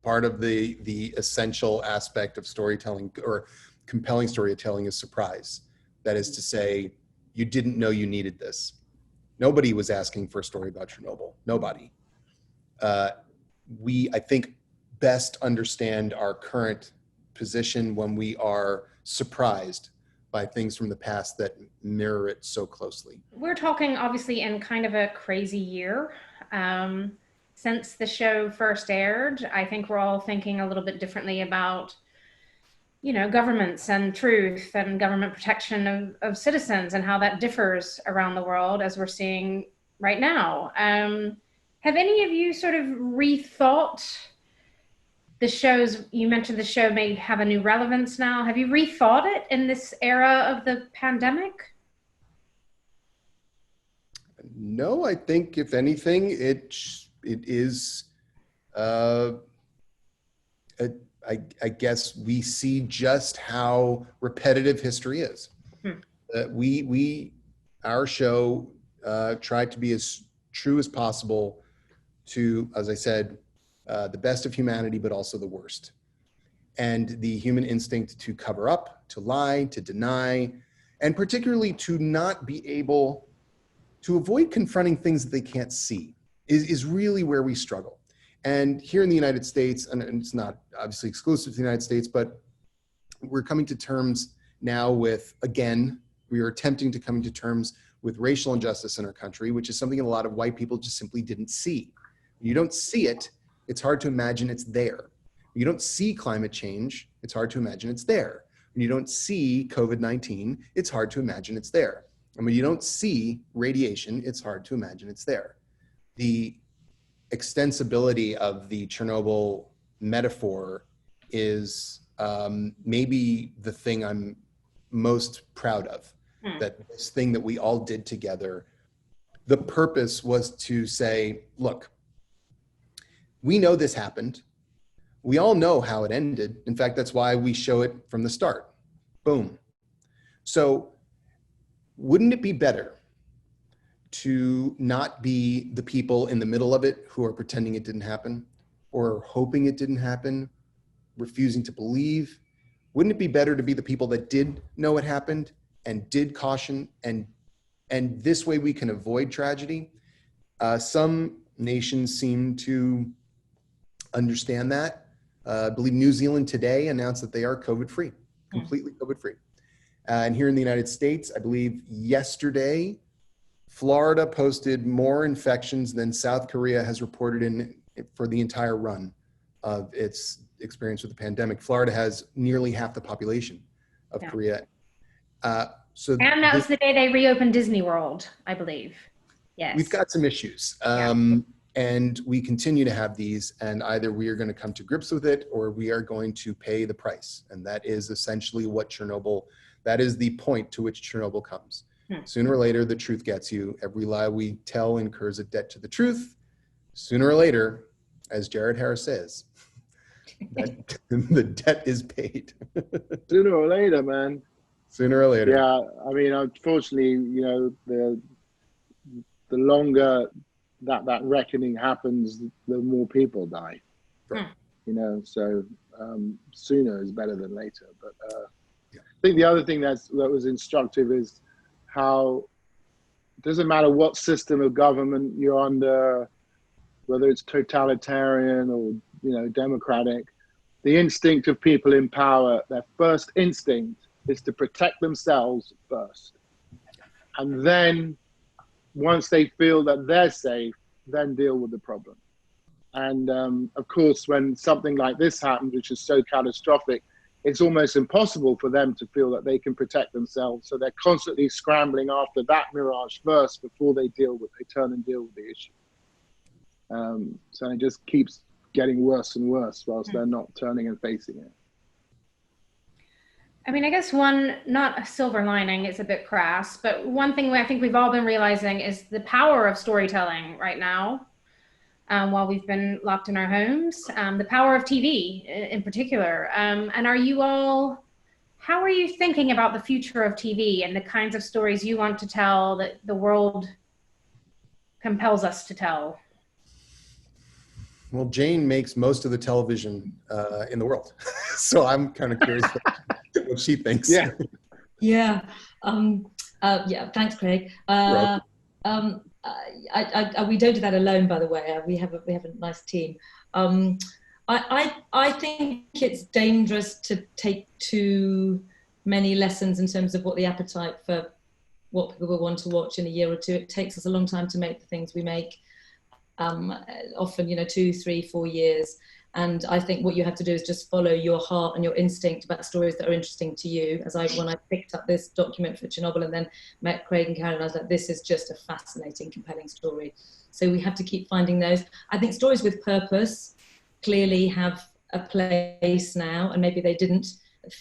part of the essential aspect of storytelling or compelling storytelling is surprise. That is to say, you didn't know you needed this. Nobody was asking for a story about Chernobyl. Nobody. We, I think, best understand our current position when we are surprised by things from the past that mirror it so closely. We're talking obviously in kind of a crazy year. Since the show first aired, I think we're all thinking a little bit differently about, you know, governments and truth and government protection of citizens and how that differs around the world as we're seeing right now. Have any of you sort of rethought the shows? You mentioned the show may have a new relevance now. Have you rethought it in this era of the pandemic? No, I think if anything, it is, I guess we see just how repetitive history is. Our show tried to be as true as possible to, as I said, the best of humanity, but also the worst. And the human instinct to cover up, to lie, to deny, and particularly to not be able to avoid confronting things that they can't see is really where we struggle. And here in the United States, and it's not obviously exclusive to the United States, but we're coming to terms now with, again, we are attempting to come to terms with racial injustice in our country, which is something a lot of white people just simply didn't see. When you don't see it, it's hard to imagine it's there. When you don't see climate change, it's hard to imagine it's there. When you don't see COVID-19, it's hard to imagine it's there. And when you don't see radiation, it's hard to imagine it's there. The extensibility of the Chernobyl metaphor is maybe the thing I'm most proud of, that this thing that we all did together, the purpose was to say, look, we know this happened. We all know how it ended. In fact, that's why we show it from the start. Boom. So wouldn't it be better to not be the people in the middle of it who are pretending it didn't happen or hoping it didn't happen, refusing to believe? Wouldn't it be better to be the people that did know it happened and did caution, and this way we can avoid tragedy? Some nations seem to understand that. I believe New Zealand today announced that they are COVID-free, completely COVID-free. And here in the United States, I believe yesterday, Florida posted more infections than South Korea has reported in for the entire run of its experience with the pandemic. Florida has nearly half the population of Korea. And that was the day they reopened Disney World, I believe. Yes. We've got some issues. And we continue to have these, and either we are going to come to grips with it or we are going to pay the price. And that is essentially what Chernobyl, that is the point to which Chernobyl comes. Sooner or later, the truth gets you. Every lie we tell incurs a debt to the truth. Sooner or later, as Jared Harris says, the debt is paid. Sooner or later, man. Sooner or later. Yeah, I mean, unfortunately, you know, the longer that reckoning happens, the more people die. Right. You know, so sooner is better than later. But I think the other thing that was instructive is how it doesn't matter what system of government you're under, whether it's totalitarian or, you know, democratic, the instinct of people in power, their first instinct is to protect themselves first. And then once they feel that they're safe, then deal with the problem. And of course, when something like this happens, which is so catastrophic, it's almost impossible for them to feel that they can protect themselves. So they're constantly scrambling after that mirage first before they turn and deal with the issue. So it just keeps getting worse and worse whilst they're not turning and facing it. I mean, I guess not a silver lining, it's a bit crass, but one thing I think we've all been realizing is the power of storytelling right now, while we've been locked in our homes, the power of TV in particular. And how are you thinking about the future of TV and the kinds of stories you want to tell that the world compels us to tell? Well, Jane makes most of the television in the world. So I'm kind of curious what she thinks. Yeah. Yeah. Yeah. Thanks, Craig. We don't do that alone, by the way. We have a nice team. I think it's dangerous to take too many lessons in terms of what the appetite for what people will want to watch in a year or two. It takes us a long time to make the things we make. Often, 2, 3, 4 years. And I think what you have to do is just follow your heart and your instinct about stories that are interesting to you. When I picked up this document for Chernobyl and then met Craig and Karen, I was like, this is just a fascinating, compelling story. So we have to keep finding those. I think stories with purpose clearly have a place now, and maybe they didn't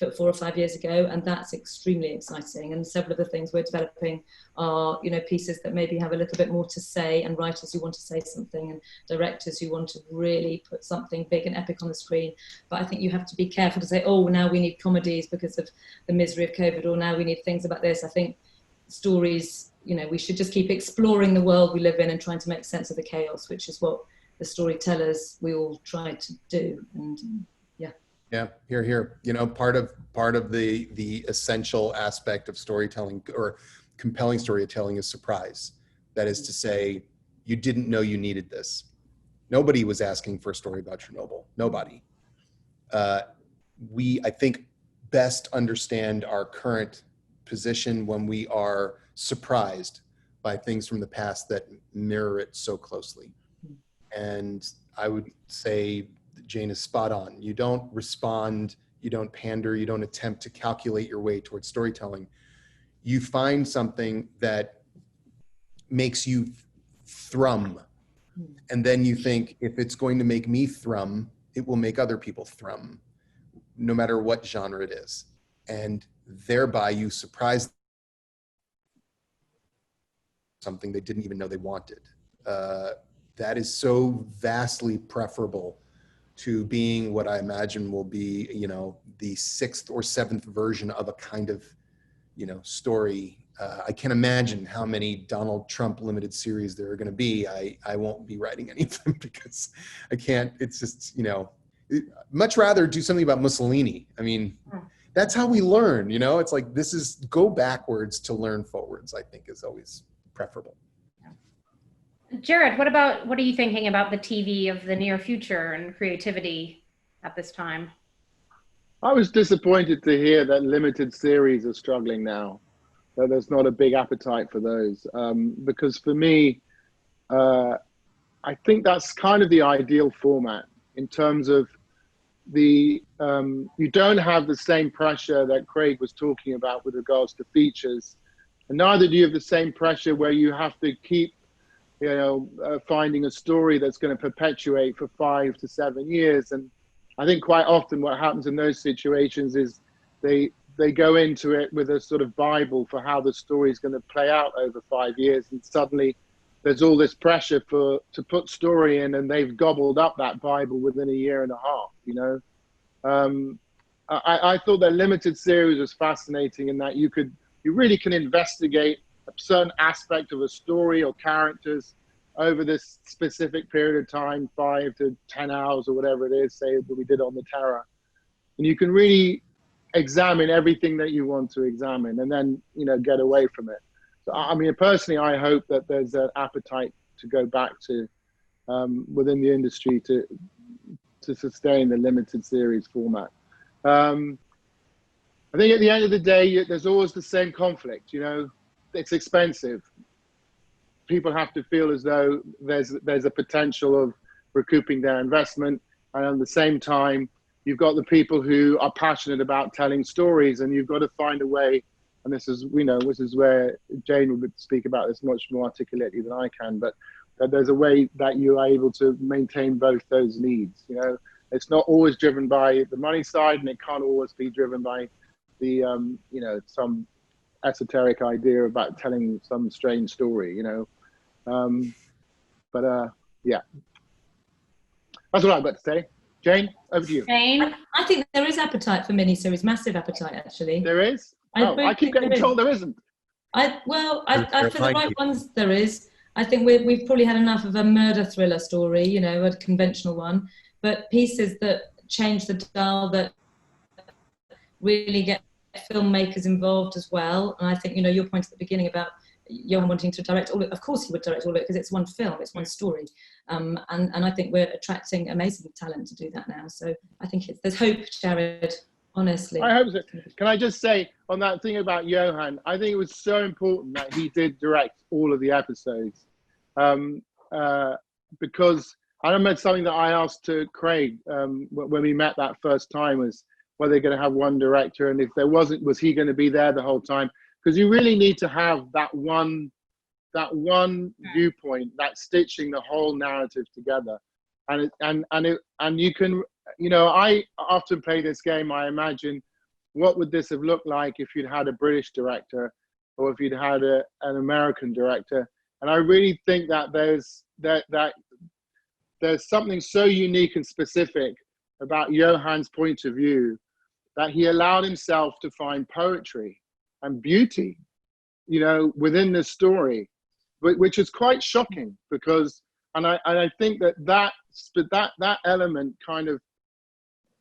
4 or 5 years ago, and that's extremely exciting. And several of the things we're developing are, pieces that maybe have a little bit more to say, and writers who want to say something, and directors who want to really put something big and epic on the screen. But I think you have to be careful to say, oh, now we need comedies because of the misery of COVID, or now we need things about this. I think stories, we should just keep exploring the world we live in and trying to make sense of the chaos, which is what the storytellers we all try to do. And yeah, here. Part of the essential aspect of storytelling or compelling storytelling is surprise. That is to say, you didn't know you needed this. Nobody was asking for a story about Chernobyl. Nobody. We, I think, best understand our current position when we are surprised by things from the past that mirror it so closely. And I would say Jane is spot on. You don't respond, you don't pander, you don't attempt to calculate your way towards storytelling. You find something that makes you thrum. And then you think, if it's going to make me thrum, it will make other people thrum, no matter what genre it is. And thereby you surprise something they didn't even know they wanted. That is so vastly preferable to being what I imagine will be, the 6th or 7th version of a kind of, story. I can't imagine how many Donald Trump limited series there are going to be. I won't be writing any of them because I can't. It's just, much rather do something about Mussolini. I mean, that's how we learn, It's like, this is go backwards to learn forwards, I think is always preferable. Jared, what are you thinking about the TV of the near future and creativity at this time? I was disappointed to hear that limited series are struggling now, that there's not a big appetite for those. Because for me, I think that's kind of the ideal format in terms of you don't have the same pressure that Craig was talking about with regards to features. And neither do you have the same pressure where you have to keep finding a story that's going to perpetuate for 5 to 7 years. And I think quite often what happens in those situations is they go into it with a sort of Bible for how the story is going to play out over 5 years. And suddenly there's all this pressure to put story in, and they've gobbled up that Bible within a year and a half, I thought that limited series was fascinating in that you really can investigate a certain aspect of a story or characters over this specific period of time, 5 to 10 hours or whatever it is, say that we did on the Terror. And you can really examine everything that you want to examine and then, get away from it. So, I mean, personally, I hope that there's an appetite to go back to within the industry to sustain the limited series format. I think at the end of the day, there's always the same conflict, It's expensive. People have to feel as though there's a potential of recouping their investment, and at the same time, you've got the people who are passionate about telling stories, and you've got to find a way. And this is where Jane would speak about this much more articulately than I can. But that there's a way that you are able to maintain both those needs. It's not always driven by the money side, and it can't always be driven by the some esoteric idea about telling some strange story, yeah, that's what I've got to say. Jane, over to you. Jane? I think there is appetite for miniseries, massive appetite actually. There is? I keep getting told there isn't. For the right ones there is. I think we've probably had enough of a murder thriller story, you know, a conventional one, but pieces that change the dial, that really get filmmakers involved as well. And I think, you know, your point at the beginning about Johan wanting to direct all of it, of course he would direct all of it because it's one film, it's one story. And I think we're attracting amazing talent to do that now. So I think there's hope, Jared, honestly. I hope so. Can I just say on that thing about Johan, I think it was so important that he did direct all of the episodes. Because I remember something that I asked to Craig when we met that first time was whether they're going to have one director, and if there wasn't, was he going to be there the whole time? Because you really need to have that one viewpoint, that stitching the whole narrative together. And you can, you know, I often play this game. I imagine what would this have looked like if you'd had a British director or if you'd had an American director. And I really think that there's something so unique and specific about Johan's point of view that he allowed himself to find poetry and beauty, you know, within this story, which is quite shocking because, and I think that element kind of,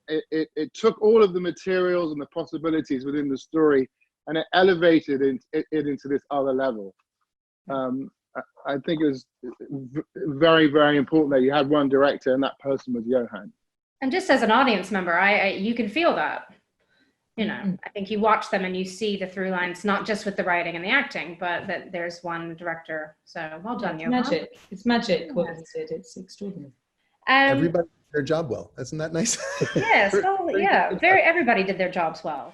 it took all of the materials and the possibilities within the story and it elevated it into this other level. I think it was very, very important that you had one director and that person was Johan. And just as an audience member, you can feel that. You know, I think you watch them and you see the through lines, not just with the writing and the acting, but that there's one director. So well done, Johan. Magic. It's magic what he did. It's extraordinary. Everybody did their job well. Isn't that nice? Yes. Well, yeah. Everybody did their jobs well.